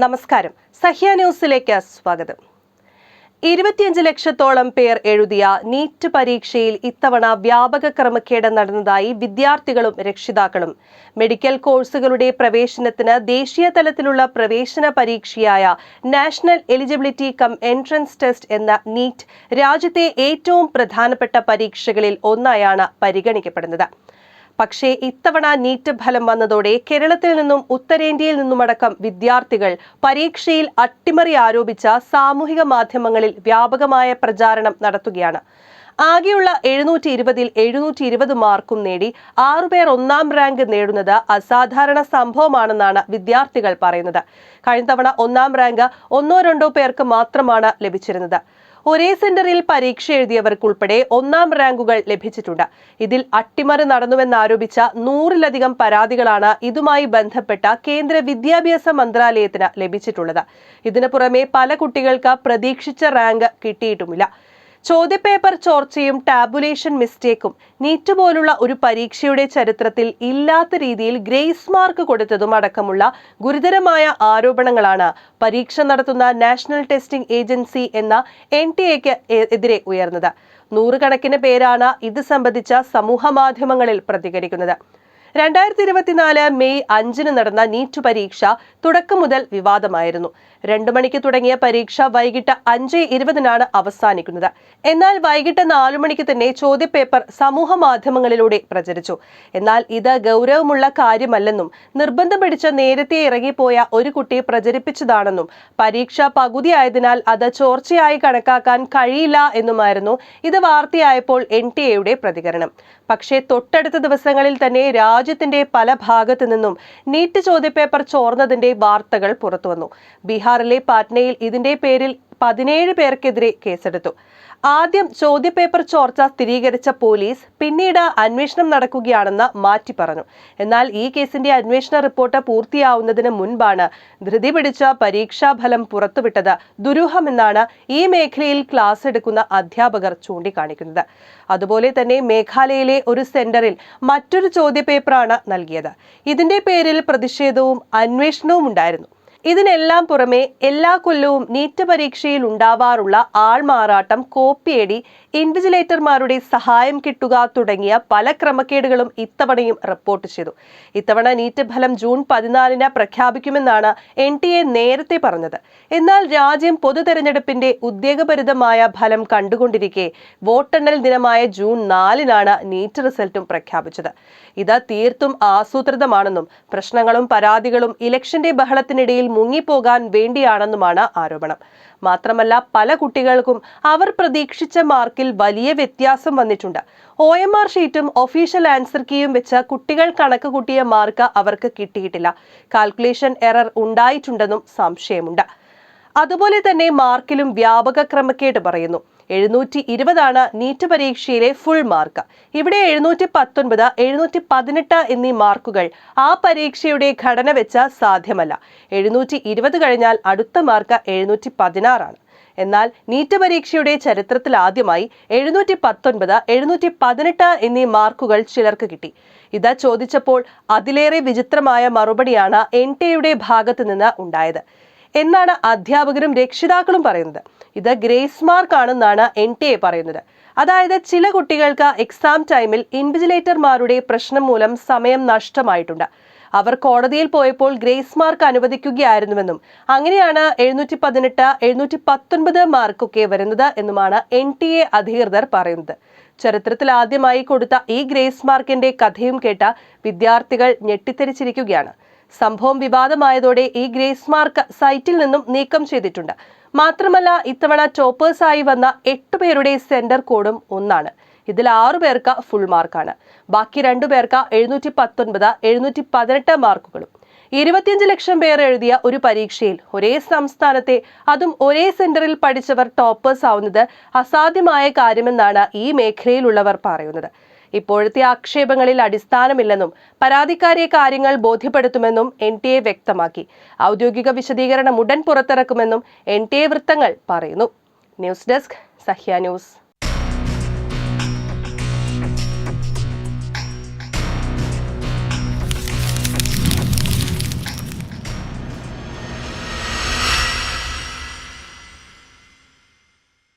നമസ്കാരം. സഹ്യ ന്യൂസിലേക്ക് സ്വാഗതം. 25 ലക്ഷത്തോളം പേർ എഴുതിയ നീറ്റ് പരീക്ഷയിൽ ഇത്തവണ വ്യാപക ക്രമക്കേട് നടന്നതായി വിദ്യാർത്ഥികളും രക്ഷിതാക്കളും. മെഡിക്കൽ കോഴ്സുകളുടെ പ്രവേശനത്തിന് ദേശീയ തലത്തിലുള്ള പ്രവേശന പരീക്ഷയായ national eligibility cum entrance test എന്ന നീറ്റ് രാജ്യത്തെ ഏറ്റവും പ്രധാനപ്പെട്ട പരീക്ഷകളിൽ ഒന്നായാണ് പരിഗണിക്കപ്പെടുന്നത്. പക്ഷേ ഇത്തവണ നീറ്റ് ഫലം വന്നതോടെ കേരളത്തിൽ നിന്നും ഉത്തരേന്ത്യയിൽ നിന്നുമടക്കം വിദ്യാർത്ഥികൾ പരീക്ഷയിൽ അട്ടിമറി ആരോപിച്ച സാമൂഹിക മാധ്യമങ്ങളിൽ വ്യാപകമായ പ്രചാരണം നടത്തുകയാണ്. ആകെയുള്ള 720-ൽ 720 മാർക്കും നേടി 6 പേർ ഒന്നാം റാങ്ക് നേടുന്നത് അസാധാരണ സംഭവമാണെന്നാണ് വിദ്യാർത്ഥികൾ പറയുന്നത്. കഴിഞ്ഞ തവണ ഒന്നാം റാങ്ക് 1-2 പേർക്ക് മാത്രമാണ് ലഭിച്ചിരുന്നത്. ഒരേ സെന്ററിൽ പരീക്ഷ എഴുതിയവർക്കുൾപ്പെടെ ഒന്നാം റാങ്കുകൾ ലഭിച്ചിട്ടുണ്ട്. ഇതിൽ അട്ടിമറി നടന്നുവെന്നാരോപിച്ച 100-ലധികം പരാതികളാണ് ഇതുമായി ബന്ധപ്പെട്ട കേന്ദ്ര വിദ്യാഭ്യാസ മന്ത്രാലയത്തിന് ലഭിച്ചിട്ടുള്ളത്. ഇതിനു പുറമെ പല കുട്ടികൾക്ക് പ്രതീക്ഷിച്ച റാങ്ക് കിട്ടിയിട്ടുമില്ല. ചോദ്യപേപ്പർ ചോർച്ചയും ടാബുലേഷൻ മിസ്റ്റേക്കും നീറ്റ് പോലുള്ള ഒരു പരീക്ഷയുടെ ചരിത്രത്തിൽ ഇല്ലാത്ത രീതിയിൽ ഗ്രേസ് മാർക്ക് കൊടുത്തതും അടക്കമുള്ള ഗുരുതരമായ ആരോപണങ്ങളാണ് പരീക്ഷ നടത്തുന്ന നാഷണൽ ടെസ്റ്റിംഗ് ഏജൻസി എന്ന NTA-ക്ക് എതിരെ ഉയർന്നത്. 100 കണക്കിന് പേരാണ് ഇത് സംബന്ധിച്ച സമൂഹ മാധ്യമങ്ങളിൽ പ്രതികരിക്കുന്നത്. 2024 മെയ് 5-ന് നടന്ന നീറ്റ് പരീക്ഷ തുടക്കം മുതൽ വിവാദമായിരുന്നു. 2 മണിക്ക് തുടങ്ങിയ പരീക്ഷ വൈകിട്ട് 5:20-നാണ് അവസാനിക്കുന്നത്. എന്നാൽ വൈകിട്ട് 4 മണിക്ക് തന്നെ ചോദ്യപേപ്പർ സമൂഹ മാധ്യമങ്ങളിലൂടെ പ്രചരിച്ചു. എന്നാൽ ഇത് ഗൗരവമുള്ള കാര്യമല്ലെന്നും നിർബന്ധം പിടിച്ച് നേരത്തെ ഇറങ്ങിപ്പോയ ഒരു കുട്ടി പ്രചരിപ്പിച്ചതാണെന്നും പരീക്ഷ പകുതിയായതിനാൽ അത് ചോർച്ചയായി കണക്കാക്കാൻ കഴിയില്ല എന്നുമായിരുന്നു ഇത് വാർത്തയായപ്പോൾ NTA-യുടെ പ്രതികരണം. പക്ഷേ തൊട്ടടുത്ത ദിവസങ്ങളിൽ തന്നെ രാജ്യത്തിന്റെ പല ഭാഗത്തു നിന്നും നീറ്റ് ചോദ്യപേപ്പർ ചോർന്നതിന്റെ വാർത്തകൾ പുറത്തുവന്നു. ബീഹാറിലെ പാറ്റ്നയിൽ ഇതിന്റെ പേരിൽ 17 പേർക്കെതിരെ കേസെടുത്തു. ആദ്യം ചോദ്യപേപ്പർ ചോർച്ച സ്ഥിരീകരിച്ച പോലീസ് പിന്നീട് അന്വേഷണം നടക്കുകയാണെന്ന് മാറ്റി പറഞ്ഞു. എന്നാൽ ഈ കേസിന്റെ അന്വേഷണ റിപ്പോർട്ട് പൂർത്തിയാവുന്നതിന് മുൻപാണ് ധൃതി പിടിച്ച പരീക്ഷാഫലം പുറത്തുവിട്ടത് ദുരൂഹമെന്നാണ് ഈ മേഖലയിൽ ക്ലാസ് എടുക്കുന്ന അധ്യാപകർ ചൂണ്ടിക്കാണിക്കുന്നത്. അതുപോലെ തന്നെ മേഘാലയയിലെ ഒരു സെന്ററിൽ മറ്റൊരു ചോദ്യപേപ്പറാണ് നൽകിയത്. ഇതിന്റെ പേരിൽ പ്രതിഷേധവും അന്വേഷണവും ഉണ്ടായിരുന്നു. ഇതിനെല്ലാം പുറമെ എല്ലാ കൊല്ലവും നീറ്റ് പരീക്ഷയിൽ ഉണ്ടാവാറുള്ള ആൾമാറാട്ടം, കോപ്പിയടി, ഇൻവിജിലേറ്റർമാരുടെ സഹായം കിട്ടുക തുടങ്ങിയ പല ക്രമക്കേടുകളും ഇത്തവണയും റിപ്പോർട്ട് ചെയ്തു. ഇത്തവണ നീറ്റ് ഫലം ജൂൺ 14-ന് പ്രഖ്യാപിക്കുമെന്നാണ് NTA നേരത്തെ പറഞ്ഞത്. എന്നാൽ രാജ്യം പൊതു തെരഞ്ഞെടുപ്പിന്റെ ഉദ്വേഗഭരിതമായ ഫലം കണ്ടുകൊണ്ടിരിക്കെ വോട്ടെണ്ണൽ ദിനമായ ജൂൺ 4-നാണ് നീറ്റ് റിസൾട്ടും പ്രഖ്യാപിച്ചത്. ഇത് തീർത്തും ആസൂത്രിതമാണെന്നും പ്രശ്നങ്ങളും പരാതികളും ഇലക്ഷന്റെ ബഹളത്തിനിടയിൽ മുങ്ങിപ്പോകാൻ വേണ്ടിയാണെന്നുമാണ് ആരോപണം. മാത്രമല്ല പല കുട്ടികൾക്കും അവർ പ്രതീക്ഷിച്ച മാർക്കിൽ വലിയ വ്യത്യാസം വന്നിട്ടുണ്ട്. OMR ഷീറ്റും ഒഫീഷ്യൽ ആൻസർ കീയും വെച്ച് കുട്ടികൾ കണക്ക് കൂട്ടിയ മാർക്ക് അവർക്ക് കിട്ടിയിട്ടില്ല. കാൽക്കുലേഷൻ എറർ ഉണ്ടായിട്ടുണ്ടെന്നും സംശയമുണ്ട്. അതുപോലെ തന്നെ മാർക്കിലും വ്യാപക ക്രമക്കേട് പറയുന്നു. 720 നീറ്റ് പരീക്ഷയിലെ ഫുൾ മാർക്ക്. ഇവിടെ 719, 718 എന്നീ മാർക്കുകൾ ആ പരീക്ഷയുടെ ഘടന വെച്ച് സാധ്യമല്ല. 720 കഴിഞ്ഞാൽ അടുത്ത മാർക്ക് 716. എന്നാൽ നീറ്റ് പരീക്ഷയുടെ ചരിത്രത്തിൽ ആദ്യമായി 719, 718 എന്നീ മാർക്കുകൾ ചിലർക്ക് കിട്ടി. ഇത് ചോദിച്ചപ്പോൾ അതിലേറെ വിചിത്രമായ മറുപടിയാണ് NTA-യുടെ ഭാഗത്തു നിന്ന് ഉണ്ടായത് എന്നാണ് അധ്യാപകരും രക്ഷിതാക്കളും പറയുന്നത്. ഇത് ഗ്രേസ് മാർക്ക് ആണെന്നാണ് NTA പറയുന്നത്. അതായത് ചില കുട്ടികൾക്ക് എക്സാം ടൈമിൽ ഇൻവിജിലേറ്റർമാരുടെ പ്രശ്നം മൂലം സമയം നഷ്ടമായിട്ടുണ്ട്. അവർ കോടതിയിൽ പോയപ്പോൾ ഗ്രേസ് മാർക്ക് അനുവദിക്കുകയായിരുന്നുവെന്നും അങ്ങനെയാണ് 718, 719 മാർക്കൊക്കെ വരുന്നത് എന്നുമാണ് NTA അധികൃതർ പറയുന്നത്. ചരിത്രത്തിൽ ആദ്യമായി കൊടുത്ത ഈ ഗ്രേസ് മാർക്കിന്റെ കഥയും കേട്ട വിദ്യാർത്ഥികൾ ഞെട്ടിത്തെരിച്ചിരിക്കുകയാണ്. സംഭവം വിവാദമായതോടെ ഈ ഗ്രേസ് മാർക്ക് സൈറ്റിൽ നിന്നും നീക്കം ചെയ്തിട്ടുണ്ട്. മാത്രമല്ല ഇത്തവണ ടോപ്പേഴ്സായി വന്ന 8 പേരുടെ സെന്റർ കോഡും ഒന്നാണ്. ഇതിൽ 6 പേർക്ക് ഫുൾ മാർക്കാണ്. ബാക്കി 2 പേർക്ക് 719, 718 മാർക്കുകളും. 25 ലക്ഷം പേർ എഴുതിയ ഒരു പരീക്ഷയിൽ ഒരേ സംസ്ഥാനത്തെ അതും ഒരേ സെന്ററിൽ പഠിച്ചവർ ടോപ്പേഴ്സ് ആവുന്നത് അസാധ്യമായ കാര്യമെന്നാണ് ഈ മേഖലയിലുള്ളവർ പറയുന്നത്. ഇപ്പോഴത്തെ ആക്ഷേപങ്ങളിൽ അടിസ്ഥാനമില്ലെന്നും പരാതിക്കാരെ കാര്യങ്ങൾ ബോധ്യപ്പെടുത്തുമെന്നും NTA വ്യക്തമാക്കി. ഔദ്യോഗിക വിശദീകരണം ഉടൻ പുറത്തിറക്കുമെന്നും NTA വൃത്തങ്ങൾ പറയുന്നു. News desk, Sahya news.